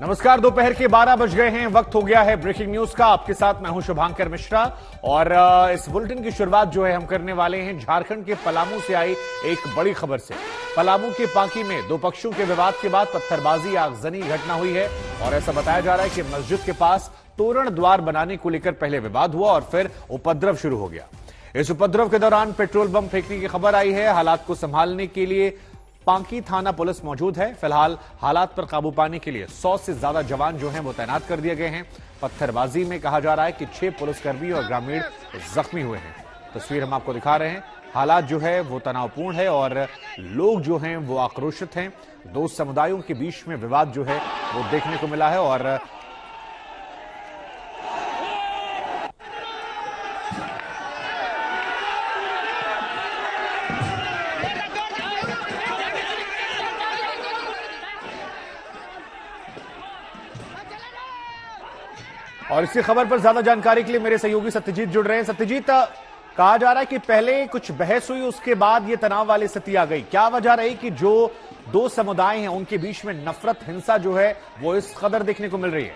नमस्कार। दोपहर के 12 बज गए हैं। वक्त हो गया है ब्रेकिंग न्यूज का। आपके साथ मैं हूं शुभांकर मिश्रा और इस बुलेटिन की शुरुआत जो है हम करने वाले हैं झारखंड के पलामू से आई एक बड़ी खबर से। पलामू के पांकी में दो पक्षों के विवाद के बाद पत्थरबाजी आगजनी घटना हुई है और ऐसा बताया जा रहा है कि मस्जिद के पास तोरण द्वार बनाने को लेकर पहले विवाद हुआ और फिर उपद्रव शुरू हो गया। इस उपद्रव के दौरान पेट्रोल बम फेंकने की खबर आई है। हालात को संभालने के लिए पांकी थाना पुलिस मौजूद है। फिलहाल हालात पर काबू पाने के लिए 100 से ज्यादा जवान जो हैं वो तैनात कर दिए गए हैं। पत्थरबाजी में कहा जा रहा है कि 6 पुलिसकर्मी और ग्रामीण जख्मी हुए हैं। तस्वीर हम आपको दिखा रहे हैं। हालात जो है वो तनावपूर्ण है और लोग जो हैं वो आक्रोशित हैं। दो समुदायों के बीच में विवाद जो है वो देखने को मिला है और इसी खबर पर ज्यादा जानकारी के लिए मेरे सहयोगी सत्यजीत जुड़ रहे हैं। सत्यजीत, कहा जा रहा है कि पहले कुछ बहस हुई, उसके बाद ये तनाव वाली स्थिति आ गई। क्या वजह रही कि जो दो समुदाय हैं उनके बीच में नफरत हिंसा जो है वो इस कदर देखने को मिल रही है?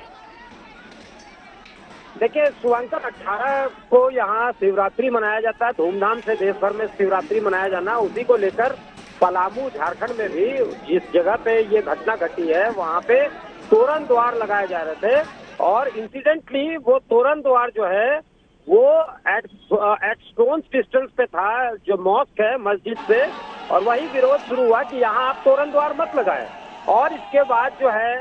देखिए शुभांकर, 18 को यहाँ शिवरात्रि मनाया जाता है धूमधाम से। देश भर में शिवरात्रि मनाया जाना, उसी को लेकर पलामू झारखंड में भी जिस जगह पे ये घटना घटी है वहाँ पे तोरण द्वार लगाए जा रहे थे और इंसिडेंटली वो तोरण द्वार जो है वो एट स्टोन डिस्टेंस पे था, जो मॉस्क है मस्जिद से, और वही विरोध शुरू हुआ कि यहाँ आप तोरण द्वार मत लगाएं। और इसके बाद जो है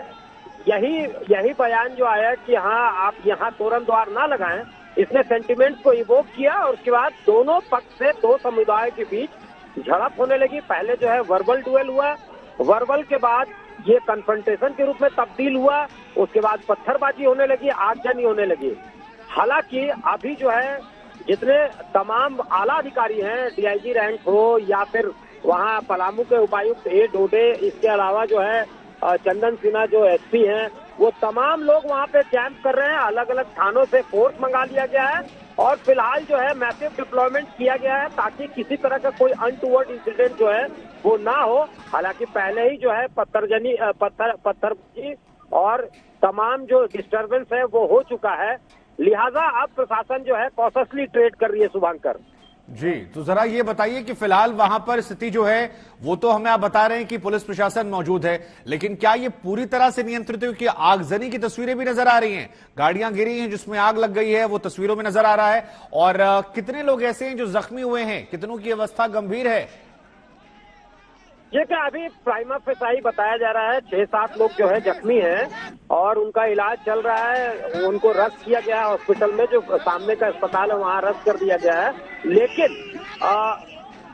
यही बयान जो आया कि हाँ आप यहाँ तोरण द्वार ना लगाएं, इसने सेंटिमेंट्स को इवोक किया और उसके बाद दोनों पक्ष से दो समुदाय के बीच झड़प होने लगी। पहले जो है वर्बल डुएल हुआ, वर्बल के बाद ये कन्फ्रंटेशन के रूप में तब्दील हुआ, उसके बाद पत्थरबाजी होने लगी, आगजनी होने लगी। हालांकि अभी जो है जितने तमाम आला अधिकारी हैं, डीआईजी रैंक हो या फिर वहाँ पलामू के उपायुक्त ए डोडे, इसके अलावा जो है चंदन सिन्हा जो एसपी हैं, वो तमाम लोग वहाँ पे कैंप कर रहे हैं। अलग अलग थानों से फोर्स मंगा लिया गया है और फिलहाल जो है मैसिव डिप्लॉयमेंट किया गया है ताकि किसी तरह का कोई अनटूवर्ड इंसिडेंट जो है वो ना हो। हालांकि पहले ही जो है पत्थरबाजी और तमाम जो डिस्टर्बेंस है वो हो चुका है, लिहाजा अब प्रशासन जो है कॉशसली ट्रेड कर रही है। शुभांकर जी, तो जरा ये बताइए कि फिलहाल वहां पर स्थिति जो है वो तो हमें आप बता रहे हैं कि पुलिस प्रशासन मौजूद है, लेकिन क्या ये पूरी तरह से नियंत्रित है? कि आगजनी की तस्वीरें भी नजर आ रही हैं, गाड़ियां गिरी हैं जिसमें आग लग गई है, वो तस्वीरों में नजर आ रहा है। और कितने लोग ऐसे हैं जो जख्मी हुए हैं, कितनों की अवस्था गंभीर है? ये क्या अभी प्राइमा फेसाई बताया जा रहा है, 6-7 लोग जो है जख्मी हैं और उनका इलाज चल रहा है। उनको रद्द किया गया है हॉस्पिटल में, जो सामने का अस्पताल है वहाँ रद्द कर दिया गया है। लेकिन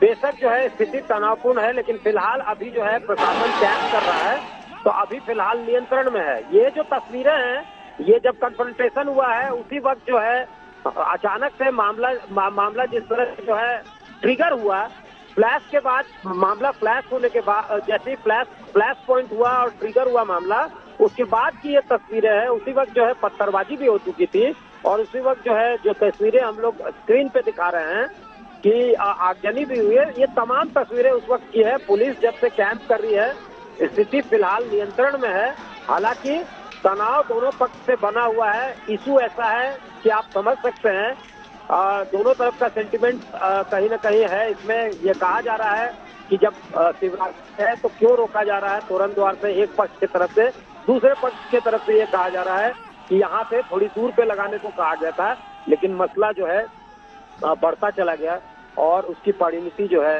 बेशक जो है स्थिति तनावपूर्ण है, लेकिन फिलहाल अभी जो है प्रशासन कैंप कर रहा है, तो अभी फिलहाल नियंत्रण में है। ये जो तस्वीरें हैं, ये जब कन्फ्रंटेशन हुआ है उसी वक्त जो है अचानक से मामला जिस तरह से जो है ट्रिगर हुआ, फ्लैश के बाद मामला फ्लैश होने के बाद जैसे ही फ्लैश पॉइंट हुआ और ट्रिगर हुआ मामला, उसके बाद की ये तस्वीरें हैं। उसी वक्त जो है पत्थरबाजी भी हो चुकी थी और उसी वक्त जो है जो तस्वीरें हम लोग स्क्रीन पे दिखा रहे हैं कि आगजनी भी हुई है। ये तमाम तस्वीरें उस वक्त की है। पुलिस जब से कैंप कर रही है, स्थिति फिलहाल नियंत्रण में है। हालांकि तनाव दोनों पक्ष से बना हुआ है। इशू ऐसा है कि आप समझ सकते हैं दोनों तरफ का सेंटिमेंट कहीं ना कहीं है। इसमें यह कहा जा रहा है कि जब शिवरात्रि है तो क्यों रोका जा रहा है तोरण द्वार से एक पक्ष की तरफ से, दूसरे पक्ष की तरफ से ये कहा जा रहा है कि यहाँ से थोड़ी दूर पे लगाने को कहा गया था, लेकिन मसला जो है बढ़ता चला गया और उसकी परिणति जो है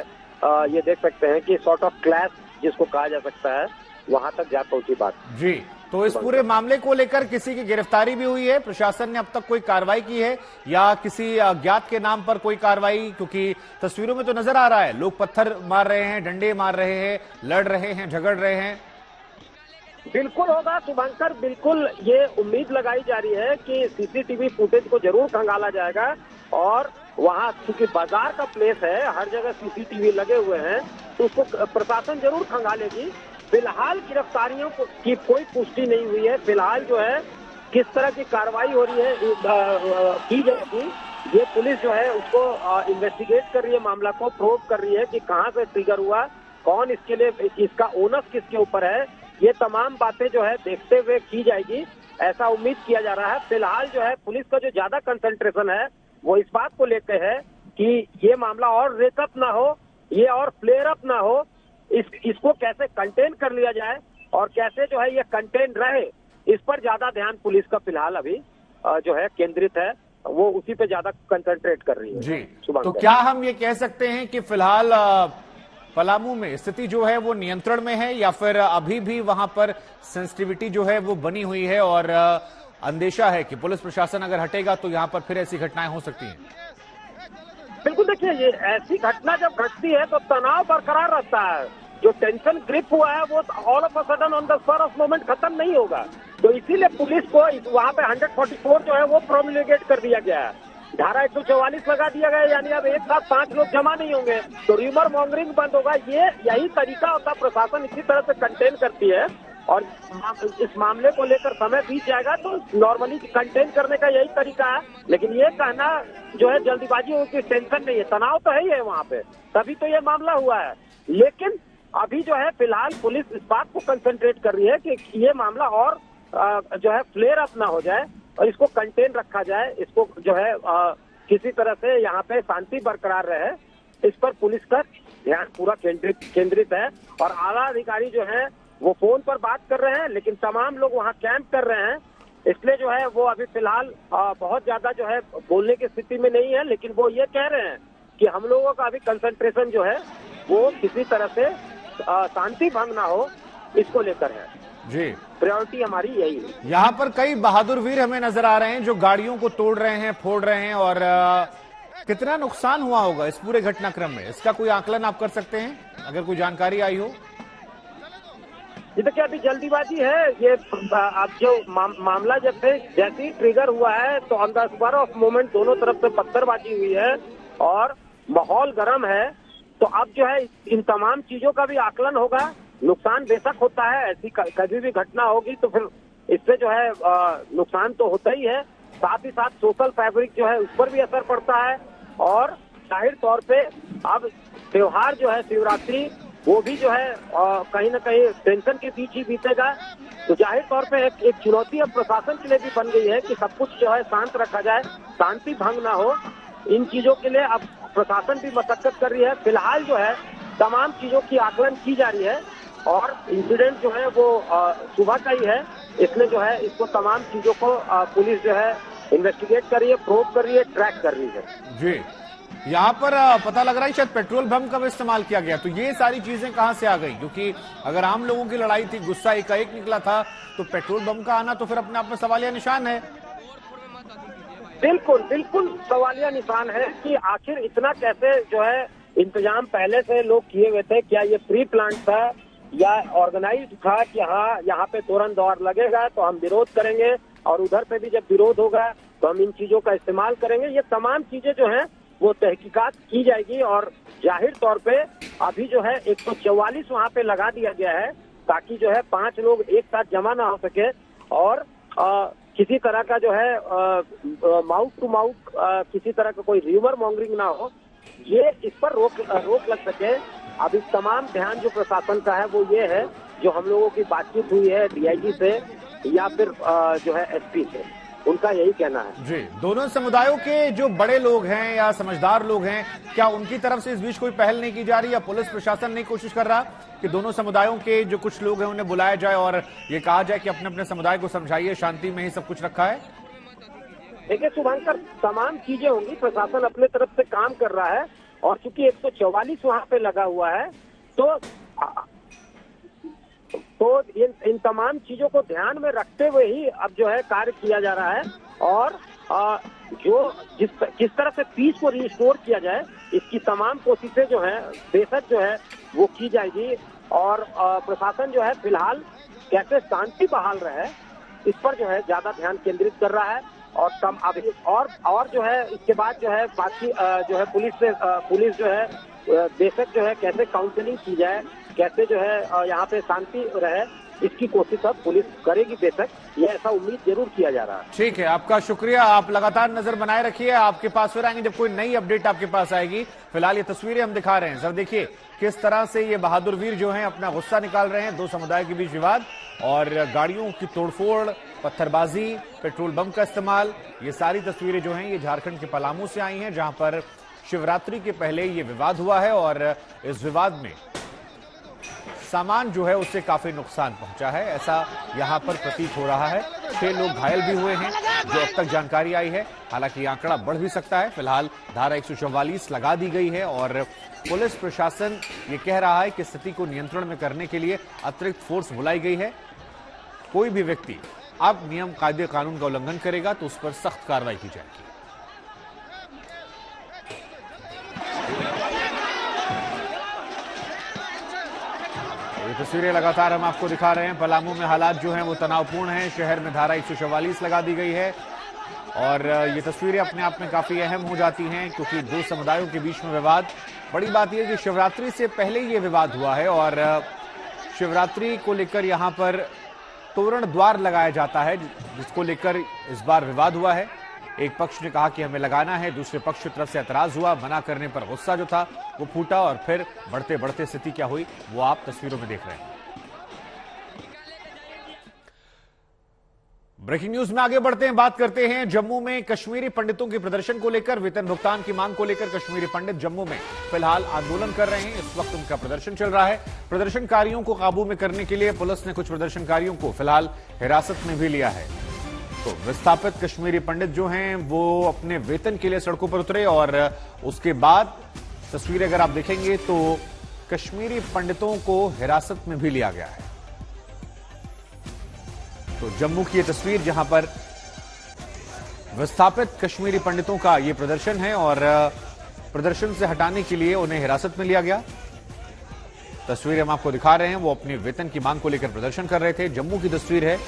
ये देख सकते हैं कि सॉर्ट ऑफ क्लैश जिसको कहा जा सकता है वहां तक जा पहुंची बात। जी, तो इस पूरे मामले को लेकर किसी की गिरफ्तारी भी हुई है? प्रशासन ने अब तक कोई कार्रवाई की है या किसी अज्ञात के नाम पर कोई कार्रवाई? क्योंकि तस्वीरों में तो नजर आ रहा है लोग पत्थर मार रहे हैं, डंडे मार रहे हैं, लड़ रहे हैं, झगड़ रहे हैं। बिल्कुल होगा शुभांकर, बिल्कुल ये उम्मीद लगाई जा रही है कि सीसीटीवी फुटेज को जरूर खंगाला जाएगा और वहाँ चूंकि बाजार का प्लेस है, हर जगह सीसीटीवी लगे हुए हैं, तो उसको प्रशासन जरूर खंगालेगी। फिलहाल गिरफ्तारियों की कोई पुष्टि नहीं हुई है। फिलहाल जो है किस तरह की कार्रवाई हो रही है की जाएगी, ये पुलिस जो है उसको इन्वेस्टिगेट कर रही है, मामला को प्रोब कर रही है कि कहाँ से ट्रिगर हुआ, कौन इसके लिए, इसका ओनस किसके ऊपर है, ये तमाम बातें जो है देखते हुए की जाएगी, ऐसा उम्मीद किया जा रहा है। फिलहाल जो है पुलिस का जो ज्यादा कंसंट्रेशन है वो इस बात को लेकर है कि ये मामला और रेकअप ना हो, ये और फ्लेयर अप ना हो, इसको कैसे कंटेन कर लिया जाए और कैसे जो है ये कंटेन रहे, इस पर ज्यादा ध्यान पुलिस का फिलहाल अभी जो है केंद्रित है, वो उसी पे ज्यादा कंसंट्रेट कर रही है जी। तो क्या हम ये कह सकते हैं कि फिलहाल पलामू में स्थिति जो है वो नियंत्रण में है, या फिर अभी भी वहां पर सेंसिटिविटी जो है वो बनी हुई है और अंदेशा है कि पुलिस प्रशासन अगर हटेगा तो यहाँ पर फिर ऐसी घटनाएं हो सकती हैं? बिल्कुल, देखिए ये ऐसी घटना जब घटती है तो तनाव बरकरार रहता है। जो टेंशन ग्रिप हुआ है वो all of a sudden on the spur of moment खत्म नहीं होगा। तो इसीलिए पुलिस को वहां पे 144 जो है वो प्रोमिलगेट कर दिया गया है, धारा 144 लगा दिया गया, यानी अब एक साथ 5 लोग जमा नहीं होंगे तो र्यूमर मॉन्गरिंग बंद होगा। यही तरीका होता है, प्रशासन इसी तरह से कंटेन करती है और इस मामले को लेकर समय बीत जाएगा तो नॉर्मली कंटेन करने का यही तरीका है। लेकिन ये कहना जो है जल्दीबाजी हो कि टेंशन नहीं है, तनाव तो है ही है वहाँ पे, तभी तो ये मामला हुआ है। लेकिन अभी जो है फिलहाल पुलिस इस बात को कंसंट्रेट कर रही है कि ये मामला और जो है फ्लेयर अप ना हो जाए और इसको कंटेन रखा जाए, इसको जो है किसी तरह से यहाँ पे शांति बरकरार रहे, इस पर पुलिस का ध्यान पूरा केंद्रित है। और आला अधिकारी जो है वो फोन पर बात कर रहे हैं, लेकिन तमाम लोग वहाँ कैंप कर रहे हैं, इसलिए जो है वो अभी फिलहाल बहुत ज्यादा जो है बोलने की स्थिति में नहीं है। लेकिन वो ये कह रहे हैं कि हम लोगों का अभी कंसंट्रेशन जो है वो किसी तरह से शांति भंग ना हो, इसको लेकर है जी। प्रायोरिटी हमारी यही है। यहाँ पर कई बहादुर वीर हमें नजर आ रहे हैं जो गाड़ियों को तोड़ रहे हैं, फोड़ रहे हैं, और कितना नुकसान हुआ होगा इस पूरे घटनाक्रम में, इसका कोई आकलन आप कर सकते हैं अगर कोई जानकारी आई हो? ये तो क्या अभी जल्दीबाजी है, ये अब जो मामला जब से जैसे ही ट्रिगर हुआ है तो on the spur of moment दोनों तरफ से पत्थरबाजी हुई है और माहौल गर्म है। तो अब जो है इन तमाम चीजों का भी आकलन होगा। नुकसान बेशक होता है, ऐसी कभी भी घटना होगी तो फिर इससे जो है नुकसान तो होता ही है, साथ ही साथ सोशल फैब्रिक जो है उस पर भी असर पड़ता है। और जाहिर तौर पे अब त्योहार जो है शिवरात्रि वो भी जो है कहीं ना कहीं टेंशन के बीच ही बीतेगा। तो जाहिर तौर पे एक चुनौती अब प्रशासन के लिए भी बन गई है कि सब कुछ जो है शांत रखा जाए, शांति भंग ना हो। इन चीजों के लिए अब प्रशासन भी मशक्कत कर रही है। फिलहाल जो है तमाम चीजों की आकलन की जा रही है और इंसिडेंट जो है वो सुबह का ही है, इसलिए जो है इसको तमाम चीजों को पुलिस जो है इन्वेस्टिगेट कर रही है, प्रोब कर रही है, ट्रैक कर रही है। जी, यहाँ पर पता लग रहा है शायद पेट्रोल बम का भी इस्तेमाल किया गया, तो ये सारी चीजें कहाँ से आ गई? क्योंकि अगर आम लोगों की लड़ाई थी, गुस्सा एकाएक निकला था, तो पेट्रोल बम का आना तो फिर अपने आप में सवालिया निशान है। बिल्कुल बिल्कुल सवालिया निशान है कि आखिर इतना कैसे जो है इंतजाम पहले से लोग किए हुए थे, क्या ये प्री प्लान था या ऑर्गेनाइज्ड था कि हाँ यहाँ पे तुरंत दौर लगेगा तो हम विरोध करेंगे और उधर पे भी जब विरोध होगा तो हम इन चीजों का इस्तेमाल करेंगे। ये तमाम चीजें जो है वो तहकीकात की जाएगी और जाहिर तौर पे अभी जो है 144 वहाँ पे लगा दिया गया है ताकि जो है 5 लोग एक साथ जमा ना हो सके और किसी तरह का जो है माउथ टू माउथ किसी तरह का कोई र्यूमर मॉन्गरिंग ना हो, ये इस पर रोक लग सके। अब इस तमाम ध्यान जो प्रशासन का है वो ये है, जो हम लोगों की बातचीत हुई है डीआईजी से या फिर जो है एसपी से, उनका यही कहना है। जी, दोनों समुदायों के जो बड़े लोग हैं या समझदार लोग हैं, क्या उनकी तरफ से इस बीच कोई पहल नहीं की जा रही, या पुलिस प्रशासन नहीं कोशिश कर रहा कि दोनों समुदायों के जो कुछ लोग हैं उन्हें बुलाया जाए और ये कहा जाए कि अपने अपने समुदाय को समझाइए, शांति में ही सब कुछ रखा है? देखिए शुभांकर, तमाम चीजें होंगी, प्रशासन अपने तरफ से काम कर रहा है और चूंकि 144 वहाँ पे लगा हुआ है तो इन तमाम चीजों को ध्यान में रखते हुए ही अब जो है कार्य किया जा रहा है और जो किस तरह से पीस को रिस्टोर किया जाए इसकी तमाम कोशिशें जो है बेशक जो है वो की जाएगी। और प्रशासन जो है फिलहाल कैसे शांति बहाल रहे इस पर जो है ज्यादा ध्यान केंद्रित कर रहा है। और तम अभी और जो है इसके बाद जो है बाकी जो है पुलिस जो है बेशक जो है कैसे काउंसलिंग की जाए, कैसे जो है यहाँ पे शांति रहे, इसकी कोशिश अब पुलिस करेगी बेशक, ये ऐसा उम्मीद जरूर किया जा रहा है। ठीक है, आपका शुक्रिया। आप लगातार नजर बनाए रखिए, आपके पास फिर आएंगे जब कोई नई अपडेट आपके पास आएगी। फिलहाल ये तस्वीरें हम दिखा रहे हैं, सर देखिए किस तरह से ये बहादुर वीर जो हैं अपना गुस्सा निकाल रहे हैं। दो समुदाय के बीच विवाद और गाड़ियों की तोड़फोड़, पत्थरबाजी, पेट्रोल बम का इस्तेमाल, ये सारी तस्वीरें जो हैं ये झारखंड के पलामू से आई हैं, जहां पर शिवरात्रि के पहले ये विवाद हुआ है और इस विवाद में सामान जो है उससे काफी नुकसान पहुंचा है, ऐसा यहां पर प्रतीत हो रहा है। 6 लोग घायल भी हुए हैं जो अब तक जानकारी आई है, हालांकि आंकड़ा बढ़ भी सकता है। फिलहाल धारा 144 लगा दी गई है और पुलिस प्रशासन ये कह रहा है कि स्थिति को नियंत्रण में करने के लिए अतिरिक्त फोर्स बुलाई गई है। कोई भी व्यक्ति अब नियम कायदे कानून का उल्लंघन करेगा तो उस पर सख्त कार्रवाई की जाएगी। ये तस्वीरें लगातार हम आपको दिखा रहे हैं। पलामू में हालात जो हैं वो तनावपूर्ण हैं। शहर में धारा 144 लगा दी गई है और ये तस्वीरें अपने आप में काफी अहम हो जाती हैं क्योंकि दो समुदायों के बीच में विवाद। बड़ी बात यह कि शिवरात्रि से पहले ये विवाद हुआ है और शिवरात्रि को लेकर यहां पर तोरण द्वार लगाया जाता है, जिसको लेकर इस बार विवाद हुआ है। एक पक्ष ने कहा कि हमें लगाना है, दूसरे पक्ष की तरफ से एतराज हुआ, मना करने पर गुस्सा जो था वो फूटा और फिर बढ़ते बढ़ते स्थिति क्या हुई वो आप तस्वीरों में देख रहे हैं। ब्रेकिंग न्यूज में आगे बढ़ते हैं, बात करते हैं जम्मू में कश्मीरी पंडितों के प्रदर्शन को लेकर। वेतन भुगतान की मांग को लेकर कश्मीरी पंडित जम्मू में फिलहाल आंदोलन कर रहे हैं। इस वक्त उनका प्रदर्शन चल रहा है। प्रदर्शनकारियों को काबू में करने के लिए पुलिस ने कुछ प्रदर्शनकारियों को फिलहाल हिरासत में भी लिया है। तो विस्थापित कश्मीरी पंडित जो हैं वो अपने वेतन के लिए सड़कों पर उतरे और उसके बाद तस्वीरें अगर आप देखेंगे तो कश्मीरी पंडितों को हिरासत में भी लिया गया है। तो जम्मू की ये तस्वीर जहां पर विस्थापित कश्मीरी पंडितों का ये प्रदर्शन है और प्रदर्शन से हटाने के लिए उन्हें हिरासत में लिया गया। तस्वीर हम आपको दिखा रहे हैं, वो अपने वेतन की मांग को लेकर प्रदर्शन कर रहे थे। जम्मू की तस्वीर है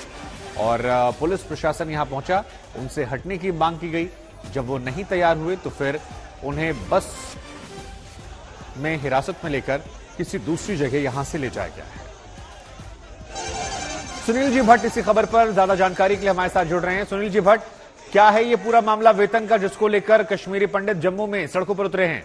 और पुलिस प्रशासन यहां पहुंचा, उनसे हटने की मांग की गई। जब वो नहीं तैयार हुए तो फिर उन्हें बस में हिरासत में लेकर किसी दूसरी जगह यहां से ले जाया गया है। सुनील जी भट्ट इसी खबर पर ज्यादा जानकारी के लिए हमारे साथ जुड़ रहे हैं। सुनील जी भट्ट, क्या है ये पूरा मामला वेतन का जिसको लेकर कश्मीरी पंडित जम्मू में सड़कों पर उतरे हैं?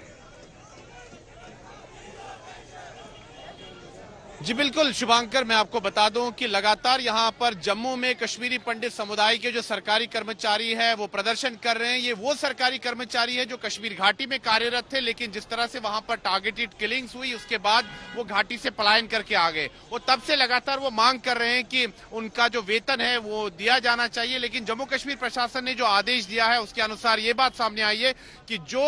जी बिल्कुल शुभांकर, मैं आपको बता दूं कि लगातार यहां पर जम्मू में कश्मीरी पंडित समुदाय के जो सरकारी कर्मचारी है वो प्रदर्शन कर रहे हैं। ये वो सरकारी कर्मचारी है जो कश्मीर घाटी में कार्यरत थे, लेकिन जिस तरह से वहां पर टारगेटेड किलिंग्स हुई उसके बाद वो घाटी से पलायन करके आ गए। वो तब से लगातार वो मांग कर रहे हैं कि उनका जो वेतन है वो दिया जाना चाहिए। लेकिन जम्मू कश्मीर प्रशासन ने जो आदेश दिया है उसके अनुसार ये बात सामने आई है कि जो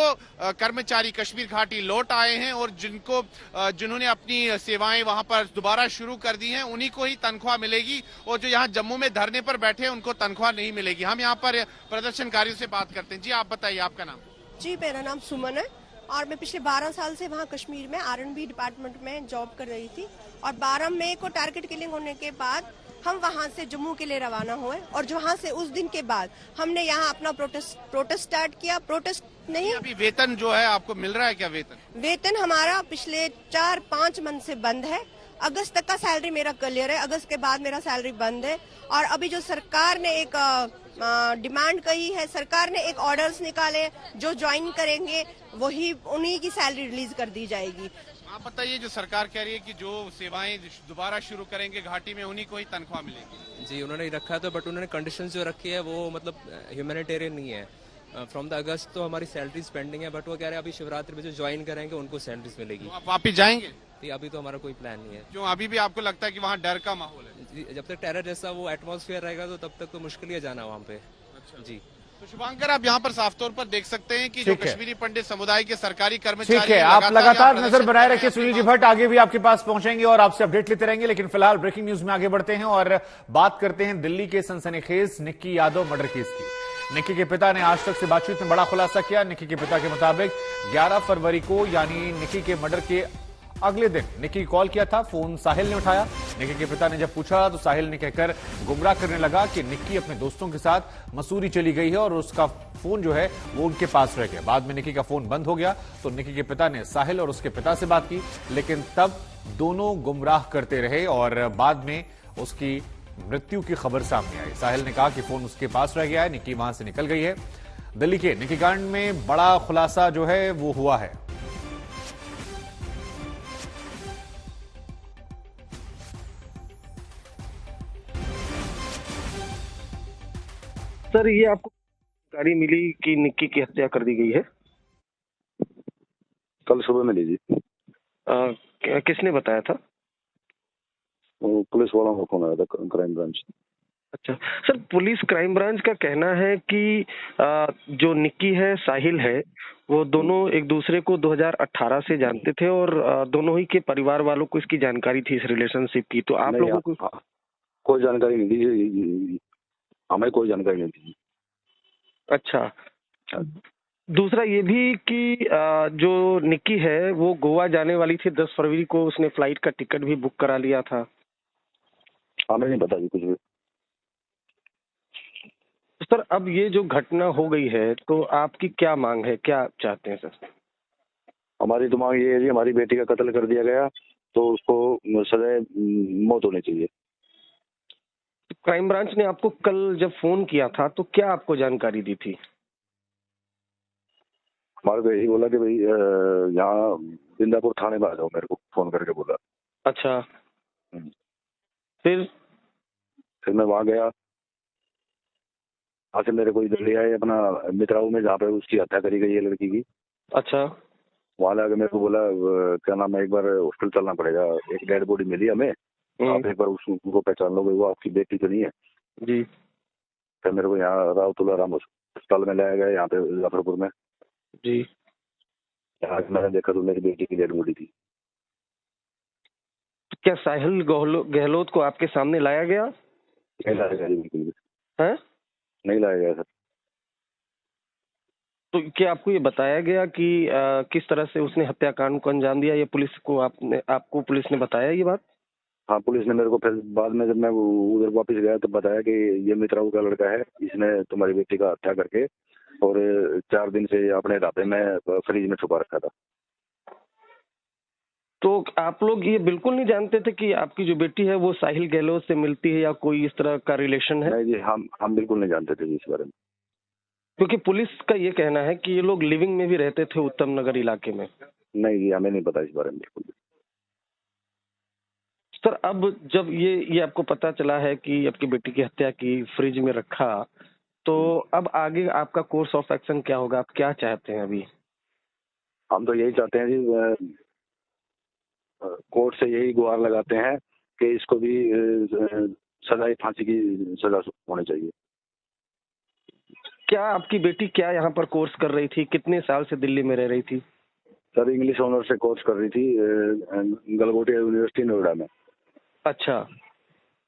कर्मचारी कश्मीर घाटी लौट आए हैं और जिन्होंने अपनी सेवाएं वहां पर दोबारा शुरू कर दी हैं उन्हीं को ही तनख्वाह मिलेगी और जो यहाँ जम्मू में धरने पर बैठे हैं उनको तनख्वाह नहीं मिलेगी। हम यहाँ पर प्रदर्शनकारियों से बात करते हैं। जी आप बताइए, आपका नाम? जी मेरा नाम सुमन है और मैं पिछले 12 साल से वहाँ कश्मीर में R&B डिपार्टमेंट में जॉब कर रही थी और 12 मई को टारगेट किलिंग होने के बाद हम वहाँ से जम्मू के लिए रवाना हुए और वहाँ से उस दिन के बाद हमने यहाँ अपना प्रोटेस्ट स्टार्ट किया। प्रोटेस्ट नहीं, अभी वेतन जो है आपको मिल रहा है क्या? वेतन हमारा पिछले 4-5 मंथ से बंद है। अगस्त तक का सैलरी मेरा क्लियर है, अगस्त के बाद मेरा सैलरी बंद है। और अभी जो सरकार ने एक डिमांड कही है, सरकार ने एक ऑर्डर्स निकाले, जो ज्वाइन करेंगे वही उन्हीं की सैलरी रिलीज कर दी जाएगी। आप बताइए, जो सरकार कह रही है कि जो सेवाएं दोबारा शुरू करेंगे घाटी में उन्हीं को ही तनख्वाह मिलेगी। जी उन्होंने रखा तो, बट उन्होंने कंडीशन जो रखी है वो मतलब ह्यूमैनिटेरियन नहीं है। फ्रॉम द अगस्त तो हमारी सैलरीज पेंडिंग है, बट वो कह रहे हैं अभी शिवरात्रि में जो ज्वाइन करेंगे उनको सैलरीज मिलेगी। तो आप वापिस जाएंगे? अभी तो हमारा कोई प्लान नहीं है। क्यों, अभी भी आपको लगता है कि वहाँ डर का माहौल है? जब तक टेरर जैसा वो एटमॉस्फेयर रहेगा तो तब तक तो मुश्किल ही है जाना वहाँ पे। अच्छा। जी तो शुभांकर, आप यहाँ पर साफ तौर पर देख सकते हैं कि जो कश्मीरी पंडित समुदाय के सरकारी कर्मचारी, ठीक है, आप लगातार नजर बनाए रखिए। सुनील जी भट्ट आगे भी आपके पास पहुंचेंगे और आपसे अपडेट लेते रहेंगे, लेकिन फिलहाल ब्रेकिंग न्यूज में आगे बढ़ते हैं और बात करते हैं दिल्ली के सनसनीखेज निक्की यादव मर्डर केस की। निक्की के पिता ने आज तक से बातचीत में बड़ा खुलासा किया। निक्की के पिता के मुताबिक 11 फरवरी को यानी निक्की के मर्डर के अगले दिन निक्की कॉल किया था, फोन साहिल ने उठाया। निक्की के पिता ने जब पूछा तो साहिल ने कहकर गुमराह करने लगा कि निक्की अपने दोस्तों के साथ मसूरी चली गई है और उसका फोन जो है वो उनके पास रह गया। बाद में निक्की का फोन बंद हो गया तो निक्की के पिता ने साहिल और उसके पिता से बात की, लेकिन तब दोनों गुमराह करते रहे और बाद में उसकी मृत्यु की खबर सामने आई। साहिल ने कहा कि फोन उसके पास रह गया है, निक्की वहां से निकल गई है। दिल्ली के निक्की कांड में बड़ा खुलासा जो है वो हुआ है। सर, ये आपको जानकारी मिली कि निक्की की हत्या कर दी गई है? कल सुबह मिली जी। किसने बताया था? वो पुलिस वालों को फोन आया था, क्राइम ब्रांच। अच्छा सर, पुलिस क्राइम ब्रांच का कहना है कि जो निक्की है, साहिल है, वो दोनों एक दूसरे को 2018 से जानते थे और दोनों ही के परिवार वालों को इसकी जानकारी थी, इस रिलेशनशिप की। तो आप लोगों को कोई जानकारी नहीं दी, हमें कोई जानकारी नहीं दी। अच्छा, दूसरा ये भी कि जो निक्की है वो गोवा जाने वाली थी 10 फरवरी को, उसने फ्लाइट का टिकट भी बुक करा लिया था। हमें नहीं पता जी कुछ भी। सर, अब ये जो घटना हो गई है तो आपकी क्या मांग है, क्या चाहते हैं सर? हमारी तो मांग ये है जी, हमारी बेटी का कत्ल कर दिया गया तो उसको सजाए मौत होनी चाहिए। क्राइम ब्रांच ने आपको कल जब फोन किया था तो क्या आपको जानकारी दी थी? हमारे को यही बोला कि भाई यहाँ बिंदापुर थाने में आ जाओ, मेरे को फोन करके बोला। अच्छा, फिर मैं वहां गया। वहां से मेरे को इधर ले आए अपना मित्राऊ में, जहाँ पे उसकी हत्या करी गई है लड़की की। अच्छा, वहां लाके मेरे को बोला क्या नाम है, एक बार हॉस्पिटल चलना पड़ेगा, एक डेड बॉडी मिली हमें, आप एक बार उसको पहचान लोगे, वो आपकी बेटी तो नहीं है जी। फिर मेरे को यहाँ राव तुलाराम अस्पताल में लाया गया, यहाँ पे मुजफ्फरपुर में जी। आज मैंने देखा तो मेरी बेटी की डेड बॉडी थी। क्या साहिल गहलोत को आपके सामने लाया गया? नहीं लाया गया बिल्कुल भी, है? नहीं लाया गया सर। तो क्या आपको ये बताया गया कि किस तरह से उसने हत्याकांड को अंजाम दिया? ये पुलिस को आपको पुलिस ने बताया ये बात? हाँ, पुलिस ने मेरे को फिर बाद में जब मैं उधर वापस गया तो बताया कि ये मित्राऊ का लड़का है, इसने तुम्हारी बेटी का हत्या करके और 4 दिन से अपने ढाबे में फ्रिज में छुपा रखा था। तो आप लोग ये बिल्कुल नहीं जानते थे कि आपकी जो बेटी है वो साहिल गहलोत से मिलती है या कोई इस तरह का रिलेशन है? नहीं जी, हम बिल्कुल नहीं जानते थे इस बारे में। क्योंकि पुलिस का ये कहना है कि ये लोग लिविंग में भी रहते थे उत्तम नगर इलाके में। नहीं जी, हमें नहीं पता इस बारे में बिल्कुल भी। सर, अब जब ये आपको पता चला है कि आपकी बेटी की हत्या की, फ्रिज में रखा, तो अब आगे आपका कोर्स ऑफ एक्शन क्या होगा? आप क्या चाहते हैं अभी? हम तो यही चाहते हैं जी, कोर्ट से यही गुहार लगाते हैं कि इसको भी सजाए, फांसी की सजा होनी चाहिए। क्या आपकी बेटी क्या यहाँ पर कोर्स कर रही थी? कितने साल से दिल्ली में रह रही थी? सर, इंग्लिश ऑनर से कोर्स कर रही थी गलगोटिया यूनिवर्सिटी नोएडा में। अच्छा,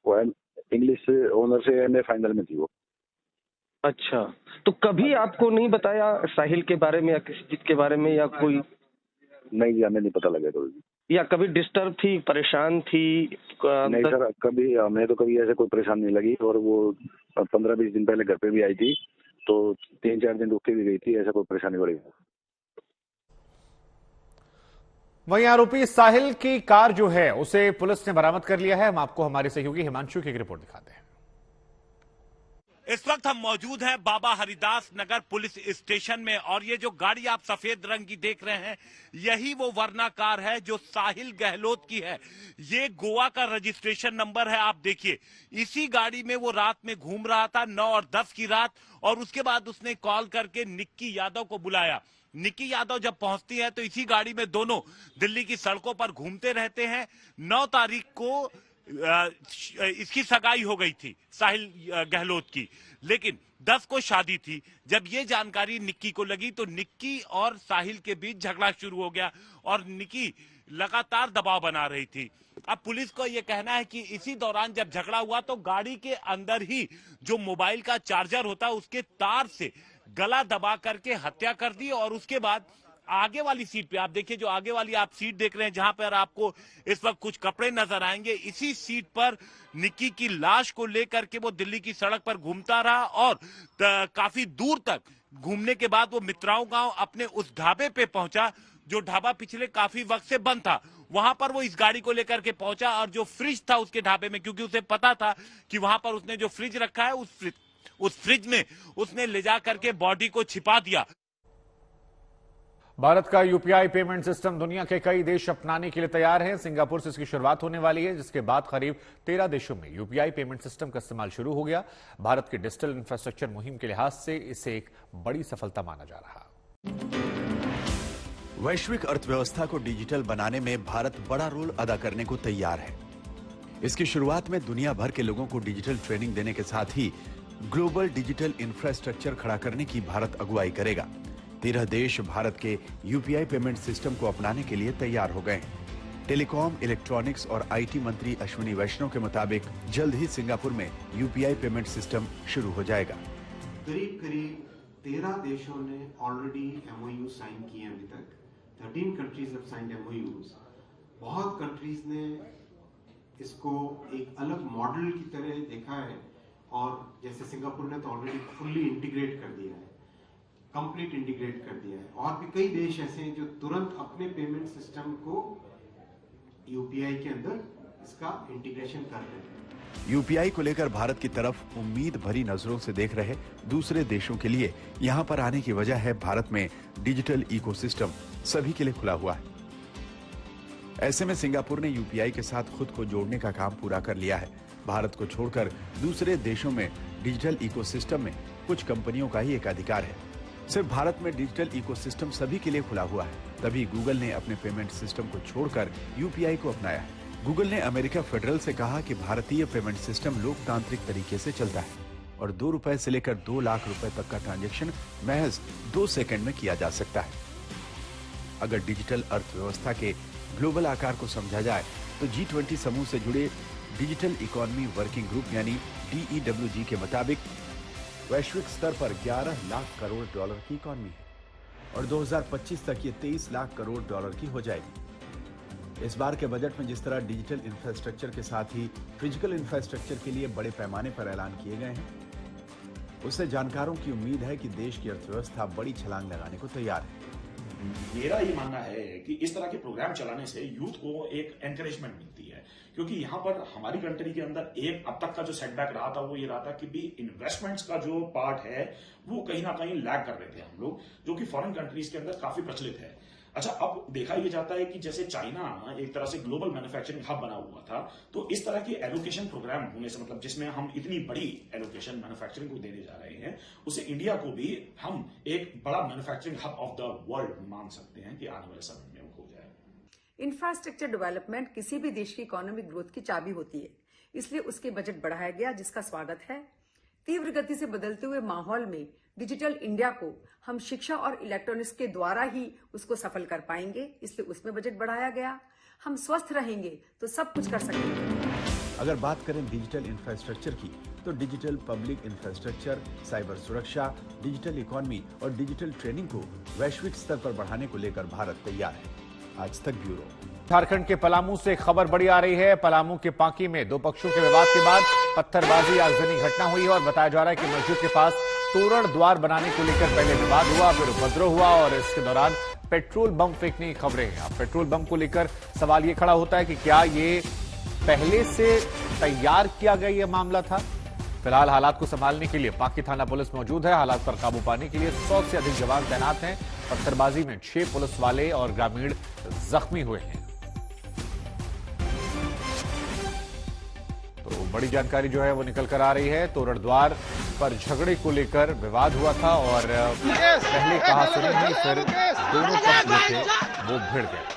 वो इंग्लिश ऑनर से एमए फाइनल में थी वो। अच्छा, तो कभी आपको नहीं बताया साहिल के बारे में या किसी चीज के बारे में या कोई? नहीं जी, हमें नहीं पता लगा कभी। या कभी डिस्टर्ब थी, परेशान थी? नहीं सर, कभी हमें तो कभी ऐसे कोई परेशानी नहीं लगी। और वो 15-20 दिन पहले घर पे भी आई थी तो 3-4 दिन रुक के भी गई थी, ऐसा कोई परेशानी वाली नहीं। वहीं आरोपी साहिल की कार जो है उसे पुलिस ने बरामद कर लिया है। हम आपको हमारे सहयोगी हिमांशु की एक रिपोर्ट दिखाते हैं। इस वक्त हम मौजूद हैं बाबा हरिदास नगर पुलिस स्टेशन में और ये जो गाड़ी आप सफेद रंग की देख रहे हैं यही वो वर्ना कार है जो साहिल गहलोत की है। ये गोवा का रजिस्ट्रेशन नंबर है, आप देखिए। इसी गाड़ी में वो रात में घूम रहा था 9 और 10 की रात, और उसके बाद उसने कॉल करके निक्की यादव को बुलाया। निक्की यादव जब पहुंचती है तो इसी गाड़ी में दोनों दिल्ली की सड़कों पर घूमते रहते हैं। 9 तारीख को इसकी सगाई हो गई थी साहिल गहलोत की, लेकिन 10 को शादी थी। जब ये जानकारी निक्की को लगी तो निक्की और साहिल के बीच झगड़ा शुरू हो गया और निक्की लगातार दबाव बना रही थी। अब पुलिस को यह कहना है कि इसी दौरान जब झगड़ा हुआ तो गाड़ी के अंदर ही जो मोबाइल का चार्जर होता है उसके तार से गला दबा करके हत्या कर दी। और उसके बाद आगे वाली सीट पे आप देखिए, जो आगे वाली आप सीट देख रहे हैं जहां पर आपको इस वक्त कुछ कपड़े नजर आएंगे, इसी सीट पर निक्की की लाश को लेकर के वो दिल्ली की सड़क पर घूमता रहा और काफी दूर तक घूमने के बाद वो मित्राओं गांव अपने उस ढाबे पे पहुंचा जो ढाबा पिछले काफी वक्त से बंद था, वहां पर वो इस गाड़ी को लेकर के पहुंचा और जो फ्रिज था उसके ढाबे में, क्योंकि उसे पता था कि वहां पर उसने जो फ्रिज रखा है उस फ्रिज में उसने ले जा करके बॉडी को छिपा दिया। भारत का यूपीआई पेमेंट सिस्टम दुनिया के कई देश अपनाने के लिए तैयार हैं। सिंगापुर से इसकी शुरुआत होने वाली है, जिसके बाद करीब 13 देशों में यूपीआई पेमेंट सिस्टम का इस्तेमाल शुरू हो गया। भारत की डिजिटल इंफ्रास्ट्रक्चर मुहिम के लिहाज से इसे एक बड़ी सफलता माना जा रहा है। वैश्विक अर्थव्यवस्था को डिजिटल बनाने में भारत बड़ा रोल अदा करने को तैयार है। इसकी शुरुआत में दुनिया भर के लोगों को डिजिटल ट्रेनिंग देने के साथ ही ग्लोबल डिजिटल इंफ्रास्ट्रक्चर खड़ा करने की भारत अगुवाई करेगा। 13 देश भारत के यूपीआई पेमेंट सिस्टम को अपनाने के लिए तैयार हो गए हैं। टेलीकॉम, इलेक्ट्रॉनिक्स और आईटी मंत्री अश्विनी वैष्णव के मुताबिक जल्द ही सिंगापुर में यूपीआई पेमेंट सिस्टम शुरू हो जाएगा। करीब 13 देशों ने ऑलरेडी एमओयू साइन किए हैं। अभी तक 13 कंट्रीज हैव साइंड एमओयूज। बहुत कंट्रीज ने इसको एक अलग मॉडल की तरह देखा है, और जैसे सिंगापुर ने तो ऑलरेडी फुल्ली इंटीग्रेट कर दिया है, कंप्लीट इंटीग्रेट कर दिया है। और भी कई देश ऐसे हैं जो तुरंत अपने पेमेंट सिस्टम को यूपीआई के अंदर इसका इंटीग्रेशन कर रहे हैं। यूपीआई को लेकर भारत की तरफ उम्मीद भरी नजरों से देख रहे दूसरे देशों के लिए यहां पर आने की वजह है भारत में डिजिटल इकोसिस्टम सभी के लिए खुला हुआ है। ऐसे में सिंगापुर ने यूपीआई के साथ खुद को जोड़ने का काम पूरा कर लिया है। भारत को छोड़कर दूसरे देशों में डिजिटल इकोसिस्टम में कुछ कंपनियों का ही एकाधिकार है। सिर्फ भारत में डिजिटल इकोसिस्टम सभी के लिए खुला हुआ है, तभी गूगल ने अपने पेमेंट सिस्टम को छोड़कर यूपीआई को अपनाया है। गूगल ने अमेरिका फेडरल से कहा कि भारतीय पेमेंट सिस्टम लोकतांत्रिक तरीके से चलता है और 2 रुपए से लेकर 2 लाख रुपए तक का ट्रांजैक्शन महज 2 सेकंड में किया जा सकता है। अगर डिजिटल अर्थव्यवस्था के ग्लोबल आकार को समझा जाए तो G20 समूह से जुड़े डिजिटल इकोनॉमी वर्किंग ग्रुप यानी DEWG के मुताबिक वैश्विक स्तर पर 11 लाख करोड़ डॉलर की इकोनॉमी है और 2025 तक ये 23 लाख करोड़ डॉलर की हो जाएगी। इस बार के बजट में जिस तरह डिजिटल इंफ्रास्ट्रक्चर के साथ ही फिजिकल इंफ्रास्ट्रक्चर के लिए बड़े पैमाने पर ऐलान किए गए हैं, उससे जानकारों की उम्मीद है कि देश की अर्थव्यवस्था बड़ी छलांग लगाने को तैयार है। मेरा ये मानना है कि इस तरह के प्रोग्राम चलाने से यूथ को एक एनकरेजमेंट मिलती है, क्योंकि यहाँ पर हमारी कंट्री के अंदर एक अब तक का जो सेटबैक रहा था वो ये रहा था कि भी इन्वेस्टमेंट्स का जो पार्ट है वो कहीं ना कहीं लैग कर रहे थे हम लोग, जो कि फॉरेन कंट्रीज के अंदर काफी प्रचलित है। अच्छा, अब देखा यह जाता है कि जैसे चाइना एक तरह से ग्लोबल मैन्युफैक्चरिंग हब बना हुआ था, तो इस तरह के एलोकेशन प्रोग्राम होने से, मतलब जिसमें हम इतनी बड़ी एलोकेशन मैन्युफैक्चरिंग को देने जा रहे हैं, उससे इंडिया को भी हम एक बड़ा manufacturing hub of the world मान सकते हैं कि आने वाले समय में वो हो जाए। इंफ्रास्ट्रक्चर डेवलपमेंट किसी भी देश की इकोनॉमिक ग्रोथ की चाबी होती है, इसलिए उसके बजट बढ़ाया गया, जिसका स्वागत है। तीव्र गति से बदलते हुए माहौल में डिजिटल इंडिया को हम शिक्षा और इलेक्ट्रॉनिक्स के द्वारा ही उसको सफल कर पाएंगे, इसलिए उसमें बजट बढ़ाया गया। हम स्वस्थ रहेंगे तो सब कुछ कर सकेंगे। अगर बात करें डिजिटल इंफ्रास्ट्रक्चर की, तो डिजिटल पब्लिक इंफ्रास्ट्रक्चर, साइबर सुरक्षा, डिजिटल इकोनॉमी और डिजिटल ट्रेनिंग को वैश्विक स्तर पर बढ़ाने को लेकर भारत तैयार है। आज तक ब्यूरो। झारखंड के पलामू से खबर बड़ी आ रही है। पलामू के पांकी में 2 पक्षों के विवाद के बाद पत्थरबाजी आगजनी घटना हुई है और बताया जा रहा है कि मस्जिद के पास तोरण द्वार बनाने को लेकर पहले विवाद हुआ, फिर उपद्रव हुआ और इसके दौरान पेट्रोल बम फेंकने की खबरें हैं। अब पेट्रोल बम को लेकर सवाल ये खड़ा होता है कि क्या ये पहले से तैयार किया गया ये मामला था। फिलहाल हालात को संभालने के लिए पांकी थाना पुलिस मौजूद है। हालात पर काबू पाने के लिए 100 से अधिक जवान तैनात हैं। पत्थरबाजी में 6 पुलिस वाले और ग्रामीण जख्मी हुए हैं। तो बड़ी जानकारी जो है वो निकल कर आ रही है। तोरण द्वार पर झगड़े को लेकर विवाद हुआ था और पहले कहा सुनी नहीं, फिर दोनों पक्ष जो थे वो भिड़ गए।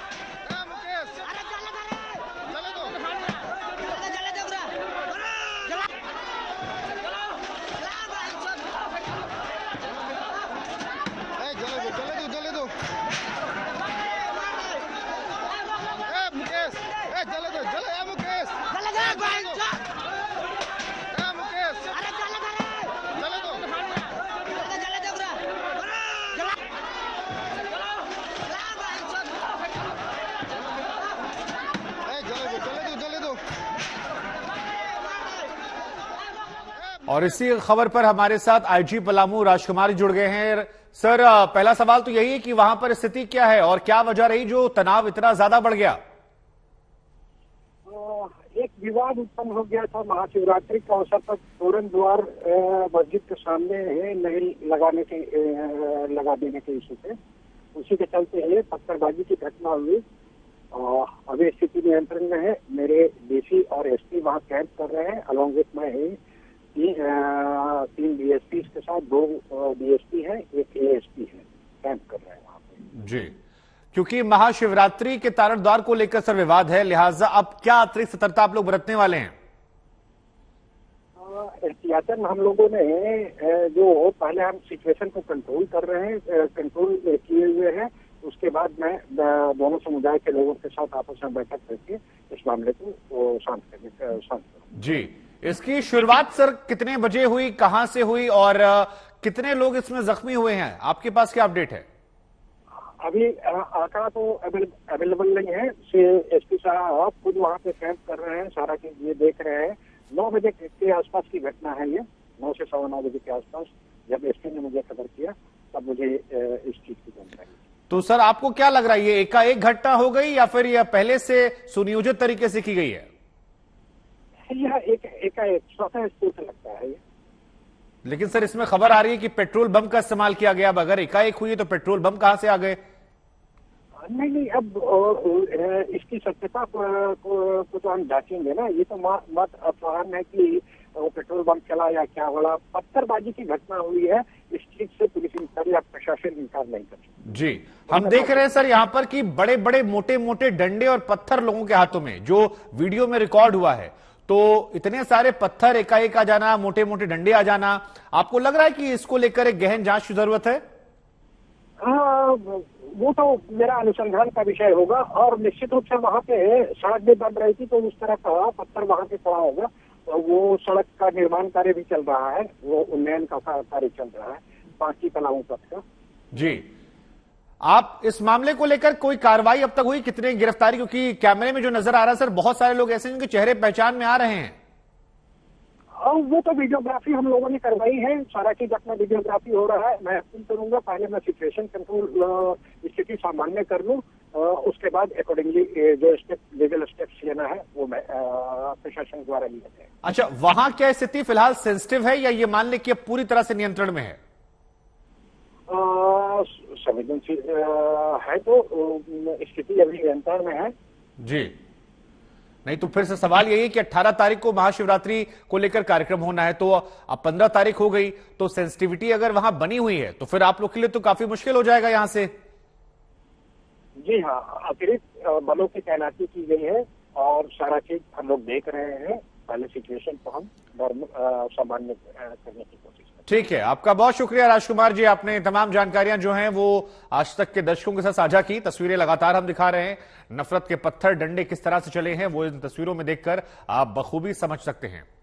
और इसी खबर पर हमारे साथ आईजी पलामू राजकुमार जुड़ गए हैं। सर पहला सवाल तो यही है कि वहां पर स्थिति क्या है और क्या वजह रही जो तनाव इतना ज्यादा बढ़ गया? एक विवाद उत्पन्न हो गया था महाशिवरात्रि के अवसर पर तोरण द्वार मस्जिद के सामने है नहीं लगा देने के इशू पे। उसी के चलते ये पत्थरबाजी की घटना हुई और अभी स्थिति नियंत्रण में है। मेरे डीसी और एसपी वहाँ कैंप कर रहे हैं। अलॉन्ग विथ मैं तीन डीएसपी के साथ 2 डीएसपी है, एक एएसपी है, कैंप कर रहे हैं वहाँ पे। जी, क्योंकि महाशिवरात्रि के तारण द्वार को लेकर सर विवाद है, लिहाजा अब क्या अतिरिक्त सतर्कता आप लोग बरतने वाले हैं? एहतियातन हम लोगों ने जो पहले हम सिचुएशन को कंट्रोल कर रहे हैं, कंट्रोल किए हुए हैं। उसके बाद मैं दोनों समुदाय के लोगों के साथ आपस में बैठक करके इस मामले को शांत करूँ। जी, इसकी शुरुआत सर कितने बजे हुई, कहां से हुई और कितने लोग इसमें जख्मी हुए हैं? आपके पास क्या अपडेट है? अभी आंकड़ा तो अवेलेबल नहीं है। एसपी साहब खुद वहाँ पे कैंप कर रहे हैं, सारा चीज ये देख रहे हैं। 9 बजे के आसपास की घटना है ये, 9 से 9:15 बजे के आसपास जब एसपी ने मुझे खबर किया तब मुझे इस चीज की जानकारी। तो सर आपको क्या लग रहा है, ये एकाएक घटना हो गई या फिर यह पहले से सुनियोजित तरीके से की गई है? यह एकाएक स्वतः स्फूर्त लगता है ये। लेकिन सर इसमें खबर आ रही है कि पेट्रोल बम का इस्तेमाल किया गया। अब अगर एकाएक हुई तो पेट्रोल बम कहां से आ गए? नहीं, अब इसकी सत्यता को तो हम जांचेंगे ना। ये तो मत अफवाह है कि वो पेट्रोल बम चला या क्या हुआ। पत्थरबाजी की घटना हुई है, इस चीज से पुलिस इंकार या प्रशासन इंकार नहीं कर सकता। जी, हम देख रहे हैं सर यहाँ पर कि बड़े बड़े मोटे मोटे डंडे और पत्थर लोगों के हाथों में, जो वीडियो में रिकॉर्ड हुआ है। तो इतने सारे पत्थर एकाएक आ जाना, मोटे मोटे डंडे आ जाना, आपको लग रहा है कि इसको लेकर एक गहन जांच की जरूरत है? वो तो मेरा अनुसंधान का विषय होगा और निश्चित रूप से वहाँ पे सड़क भी बन रही थी तो उस तरह का पत्थर वहाँ पे पड़ा होगा। वो सड़क का निर्माण कार्य भी चल रहा है, वो उन्नयन का कार्य चल रहा है, 5 पलाऊ पथ का। जी, आप इस मामले को लेकर कोई कार्रवाई अब तक हुई? कितने गिरफ्तारी? क्योंकि कैमरे में जो नजर आ रहा है सर, बहुत सारे लोग ऐसे जिनके चेहरे पहचान में आ रहे हैं। वो तो वीडियोग्राफी हम लोगों ने करवाई है, सारा चीज अपना वीडियोग्राफी हो रहा है। मैं अपील करूंगा पहले मैं सिचुएशन कंट्रोल स्थिति सामान्य कर लूं, उसके बाद अकॉर्डिंगली जो लीगल स्टेप्स लेना है वो मैं प्रशासन द्वारा लिया जाए। अच्छा, वहां क्या स्थिति फिलहाल सेंसिटिव है या ये मान ले कि अब पूरी तरह से नियंत्रण में है? संवेदनशील है तो स्थिति अभी नियंत्रण में है। जी, नहीं तो फिर से सवाल यही कि 18 तारीख को महाशिवरात्रि को लेकर कार्यक्रम होना है, तो अब 15 तारीख हो गई, तो सेंसिटिविटी अगर वहां बनी हुई है तो फिर आप लोग के लिए तो काफी मुश्किल हो जाएगा यहां से। जी हाँ, अतिरिक्त बलों की तैनाती की गई है और सारा चीज हम लोग देख रहे हैं। पहले सिचुएशन को हम सामान्य करने की कोशिश। ठीक है, आपका बहुत शुक्रिया राजकुमार जी, आपने तमाम जानकारियां जो हैं वो आज तक के दर्शकों के साथ साझा की। तस्वीरें लगातार हम दिखा रहे हैं, नफरत के पत्थर डंडे किस तरह से चले हैं वो इन तस्वीरों में देखकर आप बखूबी समझ सकते हैं।